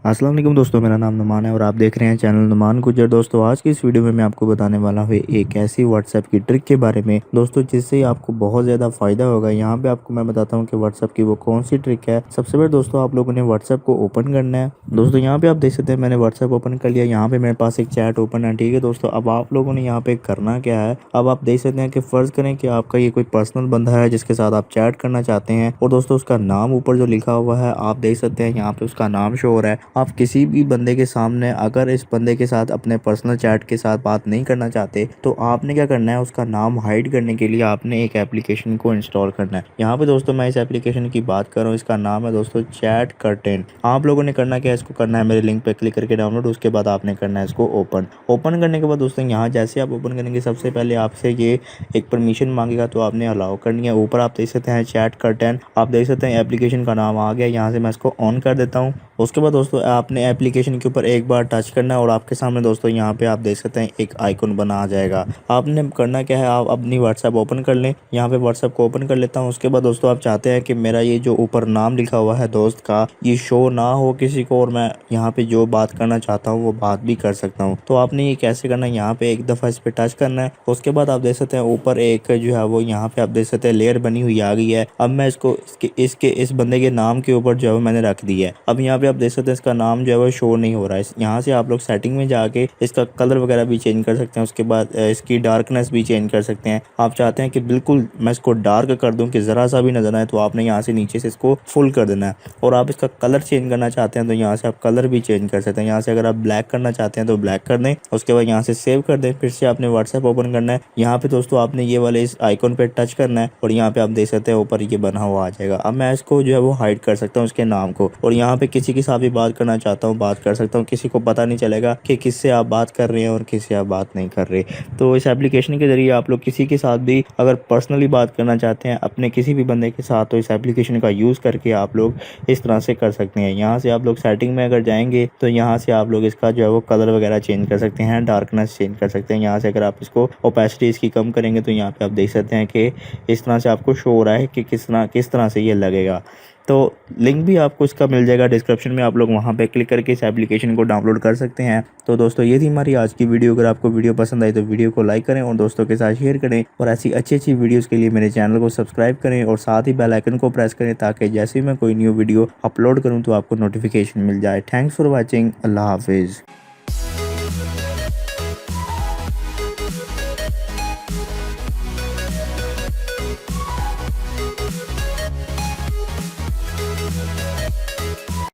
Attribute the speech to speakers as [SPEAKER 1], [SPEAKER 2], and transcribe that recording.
[SPEAKER 1] अस्सलाम वालेकुम दोस्तों, मेरा नाम नुमान है और आप देख रहे हैं चैनल नुमान गुज्जर। दोस्तों आज की इस वीडियो में मैं आपको बताने वाला हूँ एक ऐसी व्हाट्सएप की ट्रिक के बारे में दोस्तों, जिससे आपको बहुत ज़्यादा फ़ायदा होगा। यहाँ पे आपको मैं बताता हूँ कि व्हाट्सएप की वो कौन सी ट्रिक है। सबसे पहले दोस्तों आप लोगों ने व्हाट्सएप को ओपन करना है। दोस्तों यहाँ पे आप देख सकते हैं मैंने व्हाट्सएप ओपन कर लिया। यहाँ पे मेरे पास एक चैट ओपन है, ठीक है दोस्तों। अब आप लोगों ने यहाँ पे करना क्या है, अब आप देख सकते हैं कि फ़र्ज़ करें कि आपका ये कोई पर्सनल बंदा है जिसके साथ आप चैट करना चाहते हैं, और दोस्तों उसका नाम ऊपर जो लिखा हुआ है आप देख सकते हैं, यहाँ पे उसका नाम शो हो रहा है। आप किसी भी बंदे के सामने अगर इस बंदे के साथ अपने पर्सनल चैट के साथ बात नहीं करना चाहते, तो आपने क्या करना है, उसका नाम हाइड करने के लिए आपने एक एप्लीकेशन को इंस्टॉल करना है। यहाँ पे दोस्तों मैं इस एप्लीकेशन की बात कर रहा हूँ, इसका नाम है दोस्तों चैट कर्टेन। आप लोगों ने करना क्या है, इसको करना है मेरे लिंक पे क्लिक करके डाउनलोड। उसके बाद आपने करना है इसको ओपन करने के बाद दोस्तों यहाँ जैसे आप ओपन करेंगे, सबसे पहले आपसे ये एक परमिशन मांगेगा, तो आपने अलाउ करनी है। ऊपर आप देख सकते हैं चैट कर्टेन, आप देख सकते हैं एप्लीकेशन का नाम आ गया। यहाँ से मैं इसको ऑन कर देता हूँ। उसके बाद दोस्तों आपने एप्लीकेशन के ऊपर एक बार टच करना है और आपके सामने दोस्तों यहाँ पे आप देख सकते हैं एक आइकॉन बना आ जाएगा। आपने करना क्या है, आप अपनी व्हाट्सएप ओपन कर लें। यहाँ पे व्हाट्सएप को ओपन कर लेता हूँ। उसके बाद दोस्तों आप चाहते हैं कि मेरा ये जो ऊपर नाम लिखा हुआ है दोस्त का, ये शो ना हो किसी को, और मैं यहाँ पे जो बात करना चाहता हूँ वो बात भी कर सकता हूँ। तो आपने ये कैसे करना है, यहाँ पे एक दफ़ा इस पर टच करना है। उसके बाद आप देख सकते हैं ऊपर एक जो है वो यहाँ पे आप देख सकते हैं लेयर बनी हुई आ गई है। अब मैं इसको इस बंदे के नाम के ऊपर जो है मैंने रख दिया है। अब यहाँ पे आप देख सकते हैं इसका नाम जो है वो शो नहीं हो रहा है। यहाँ से आप लोग सेटिंग में जाके इसका कलर वगैरह भी चेंज कर सकते हैं। उसके बाद इसकी डार्कनेस भी चेंज कर सकते हैं। आप चाहते हैं कि बिल्कुल मैं इसको डार्क कर दूं कि ज़रा सा भी नजर आए, तो आपने यहाँ से नीचे से इसको फुल कर देना है। और आप इसका कलर चेंज करना चाहते हैं तो यहाँ से आप कलर भी चेंज कर सकते हैं। यहाँ से अगर आप ब्लैक करना चाहते हैं तो ब्लैक कर दें। उसके बाद यहाँ से सेव कर दें। फिर से आपने व्हाट्सएप ओपन करना है। यहाँ पे दोस्तों आपने ये वाले इस आइकॉन पे टच करना है और यहाँ पे आप देख सकते हैं ऊपर ये बना हुआ आ जाएगा। अब मैं इसको जो है वो हाइड कर सकता हूँ उसके नाम को, और यहाँ पे किसी के साथ भी बात करना चाहता हूँ बात कर सकता हूँ। किसी को पता नहीं चलेगा कि किससे आप बात कर रहे हैं और किससे आप बात नहीं कर रहे। तो इस एप्लीकेशन के ज़रिए आप लोग किसी के साथ भी अगर पर्सनली बात करना चाहते हैं अपने किसी भी बंदे के साथ, तो इस एप्लीकेशन का यूज़ करके आप लोग इस तरह से कर सकते हैं। यहाँ से आप लोग सेटिंग में अगर जाएंगे तो यहाँ से आप लोग इसका जो है वो कलर वगैरह चेंज कर सकते हैं, डार्कनेस चेंज कर सकते हैं। यहाँ से अगर आप इसको ओपेसिटी इसकी कम करेंगे तो यहाँ पे आप देख सकते हैं कि इस तरह से आपको शो हो रहा है कि किस तरह से ये लगेगा। तो लिंक भी आपको इसका मिल जाएगा डिस्क्रिप्शन में, आप लोग वहाँ पे क्लिक करके इस एप्लीकेशन को डाउनलोड कर सकते हैं। तो दोस्तों ये थी हमारी आज की वीडियो। अगर आपको वीडियो पसंद आई तो वीडियो को लाइक करें और दोस्तों के साथ शेयर करें, और ऐसी अच्छी अच्छी वीडियोस के लिए मेरे चैनल को सब्सक्राइब करें और साथ ही बेल आइकन को प्रेस करें, ताकि जैसे ही मैं कोई न्यू वीडियो अपलोड करूँ तो आपको नोटिफिकेशन मिल जाए। Thanks for watching. अल्लाह हाफिज़।